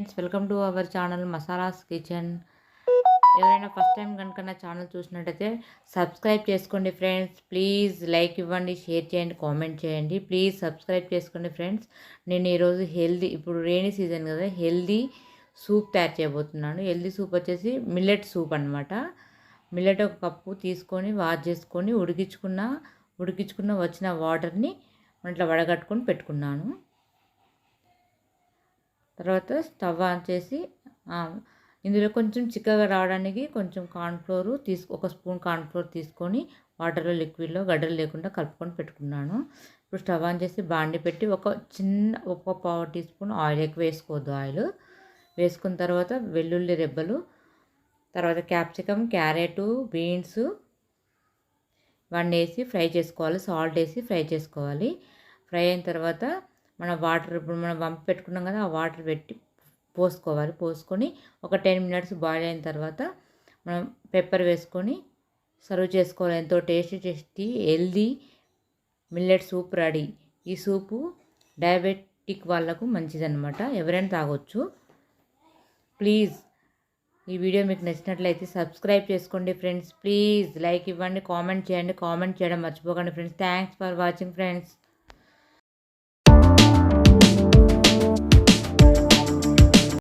Friends, welcome to our channel masalas kitchen. ఎవరైనా first time కనుక నా ఛానల్ చూసినట్టయితే సబ్స్క్రైబ్ చేసుకోండి ఫ్రెండ్స్. ప్లీజ్ లైక్ ఇవ్వండి, షేర్ చేయండి, కామెంట్ చేయండి. ప్లీజ్ సబ్స్క్రైబ్ చేసుకోండి ఫ్రెండ్స్. నేను ఈరోజు ఇప్పుడు రెయినీ సీజన్ కదా, హెల్దీ సూప్ తయారు చేయబోతున్నాను. హెల్దీ సూప్ వచ్చేసి మిల్లెట్ సూప్ అనమాట. మిల్లెట్ ఒక కప్పు తీసుకొని వాష్ చేసుకొని ఉడికించుకున్న వచ్చిన వాటర్ని ఇట్లా వడగట్టుకొని పెట్టుకున్నాను. తర్వాత స్టవ్ ఆన్ చేసి ఇందులో కొంచెం చిక్కగా రావడానికి కొంచెం ఒక స్పూన్ కార్న్ఫ్లోర్ తీసుకొని వాటర్లో లిక్విడ్లో గడ్డలు లేకుండా కలుపుకొని పెట్టుకున్నాను. ఇప్పుడు స్టవ్ ఆన్ చేసి బాండి పెట్టి ఒక పావు టీ స్పూన్ ఆయిల్, ఎక్కువ వేసుకోవద్దు ఆయిల్. వేసుకున్న తర్వాత వెల్లుల్లి రెబ్బలు, తర్వాత క్యాప్సికమ్, క్యారెట్, బీన్స్ ఇవన్నీ వేసి ఫ్రై చేసుకోవాలి. సాల్ట్ వేసి ఫ్రై చేసుకోవాలి. ఫ్రై అయిన తర్వాత ఇప్పుడు మనం వంపి పెట్టుకున్నాం కదా, ఆ వాటర్ పోసుకొని ఒక 10 మినిట్స్ బాయిల్ అయిన తర్వాత మనం పెప్పర్ వేసుకొని సర్వ్ చేసుకోవాలి. ఎంతో tasty healthy millet soup ready. ఈ సూపు డయాబెటిక్ వాళ్ళకు మంచిదన్నమాట, ఎవరైనా తాగొచ్చు. ప్లీజ్ ఈ వీడియో మీకు నచ్చినట్లయితే సబ్స్క్రైబ్ చేసుకోండి ఫ్రెండ్స్. ప్లీజ్ లైక్ ఇవ్వండి, కామెంట్ చేయడం మర్చిపోకండి friends. Thanks for watching friends.